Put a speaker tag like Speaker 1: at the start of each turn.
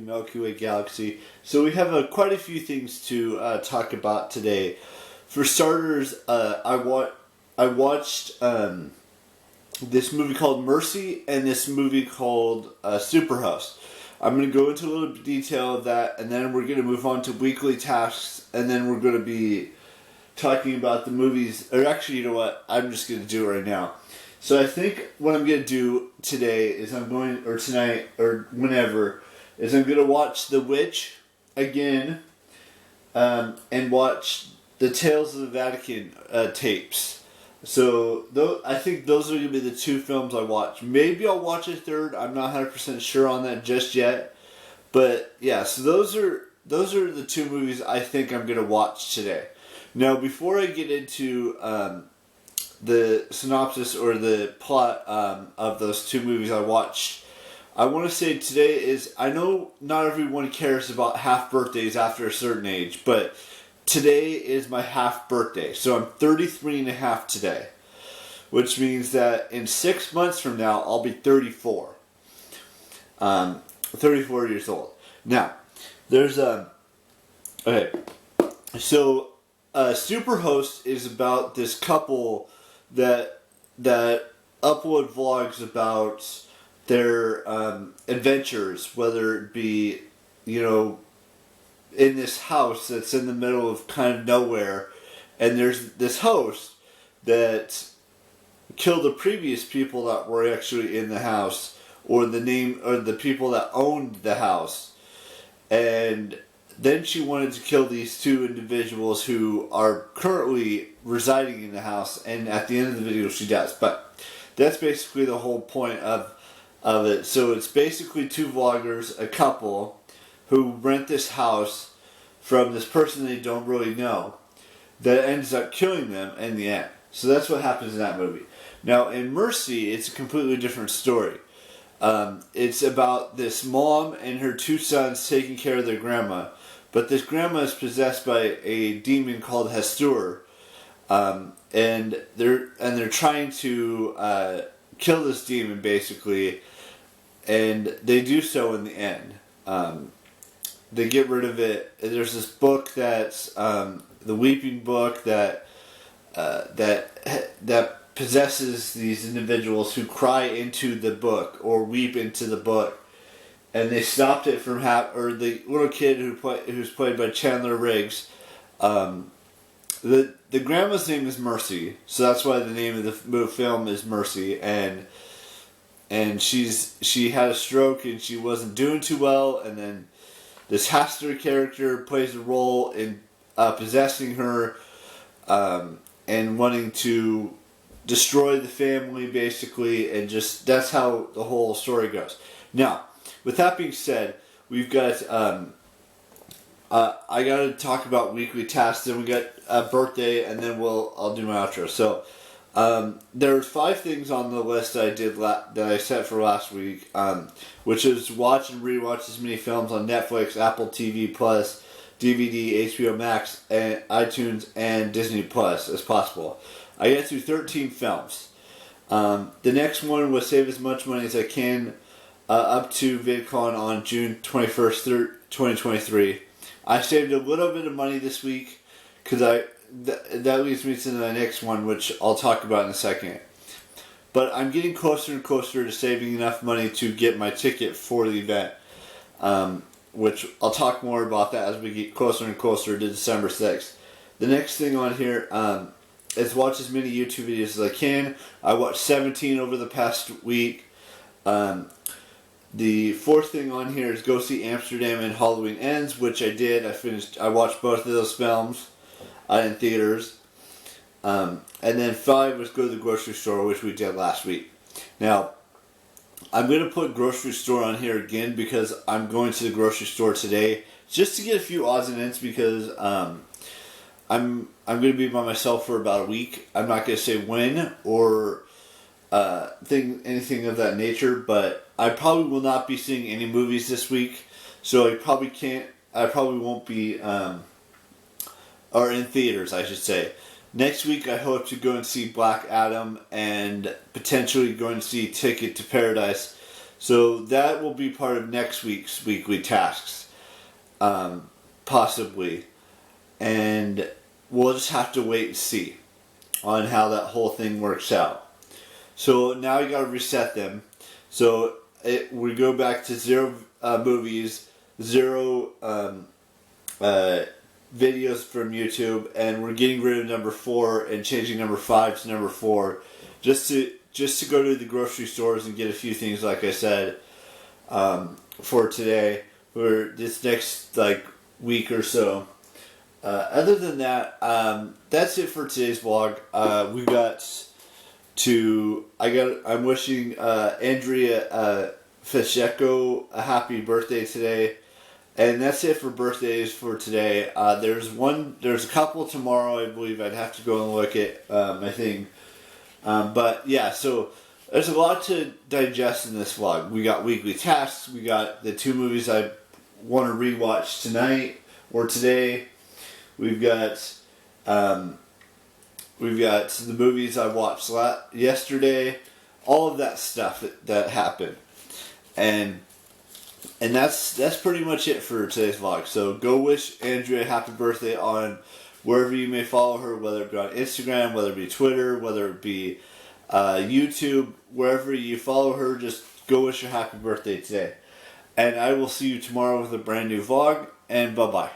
Speaker 1: Milky Way galaxy. So we have quite a few things to talk about today. For starters, I watched this movie called Mercy and this movie called Superhost. I'm going to go into a little detail of that, and then we're going to move on to weekly tasks, and then we're going to be talking about the movies. Or actually, you know what? I'm just going to do it right now. So I think what I'm going to do today is or tonight, or whenever, is I'm going to watch The Witch again, and watch the Tales of the Vatican tapes. So I think those are going to be the two films I watch. Maybe I'll watch a third. I'm not 100% sure on that just yet. But yeah, so those are the two movies I think I'm going to watch today. Now, before I get into the synopsis or the plot of those two movies I watched, I want to say today is, I know not everyone cares about half birthdays after a certain age, but today is my half birthday. So I'm 33 and a half today, which means that in 6 months from now, I'll be 34. 34 years old. Now, there's okay. So, Superhost is about this couple that upload vlogs about their adventures, whether it be, in this house that's in the middle of kind of nowhere, and there's this host that killed the previous people that were actually in the house, or the people that owned the house, and then she wanted to kill these two individuals who are currently residing in the house, and at the end of the video she does. But that's basically the whole point of it. So it's basically two vloggers, a couple, who rent this house from this person they don't really know, that ends up killing them in the end. So that's what happens in that movie. Now, in Mercy, it's a completely different story. It's about this mom and her two sons taking care of their grandma, but this grandma is possessed by a demon called Hastur, and they're trying to kill this demon, basically, and they do so in the end. They get rid of it. There's this book that's the Weeping Book that possesses these individuals who cry into the book or weep into the book, and they stopped it from or the little kid who's played by Chandler Riggs. The grandma's name is Mercy, so that's why the name of the film is Mercy, and she had a stroke and she wasn't doing too well, and then this Hastur character plays a role in possessing her and wanting to destroy the family, basically, and just that's how the whole story goes. Now, with that being said, we've got I got to talk about weekly tasks, then we got a birthday, and then I'll do my outro. So there's 5 things on the list that I did that I set for last week, which is watch and rewatch as many films on Netflix, Apple TV Plus, DVD, HBO Max, and iTunes, and Disney Plus as possible. I got through 13 films. The next one was save as much money as I can up to VidCon on June 21st, 2023. I saved a little bit of money this week because that leads me to the next one, which I'll talk about in a second. But I'm getting closer and closer to saving enough money to get my ticket for the event, which I'll talk more about that as we get closer and closer to December 6th. The next thing on here is watch as many YouTube videos as I can. I watched 17 over the past week. The 4th thing on here is go see Amsterdam and Halloween Ends, which I did. I watched both of those films in theaters. And then 5 was go to the grocery store, which we did last week. Now, I'm going to put grocery store on here again because I'm going to the grocery store today just to get a few odds and ends, because I'm going to be by myself for about a week. I'm not going to say when or anything of that nature, but I probably will not be seeing any movies this week, so I probably won't be or in theaters, I should say. Next week I hope to go and see Black Adam and potentially going to see Ticket to Paradise. So that will be part of next week's weekly tasks, possibly. And we'll just have to wait and see on how that whole thing works out. So now you got to reset them. So we go back to 0 movies, 0 videos from YouTube, and we're getting rid of number 4 and changing number 5 to number 4, just to go to the grocery stores and get a few things, like I said, for today, for this next week or so. Other than that, that's it for today's vlog. I'm wishing Andrea Fischeko a happy birthday today. And that's it for birthdays for today. There's a couple tomorrow, I believe. I'd have to go and look at my thing. But yeah, so there's a lot to digest in this vlog. We got weekly tasks. We got the 2 movies I want to rewatch tonight or today. We've got the movies I watched yesterday. All of that stuff that happened, and that's pretty much it for today's vlog. So go wish Andrea a happy birthday on wherever you may follow her, whether it be on Instagram, whether it be Twitter, whether it be YouTube, wherever you follow her, just go wish her happy birthday today. And I will see you tomorrow with a brand new vlog, and bye-bye.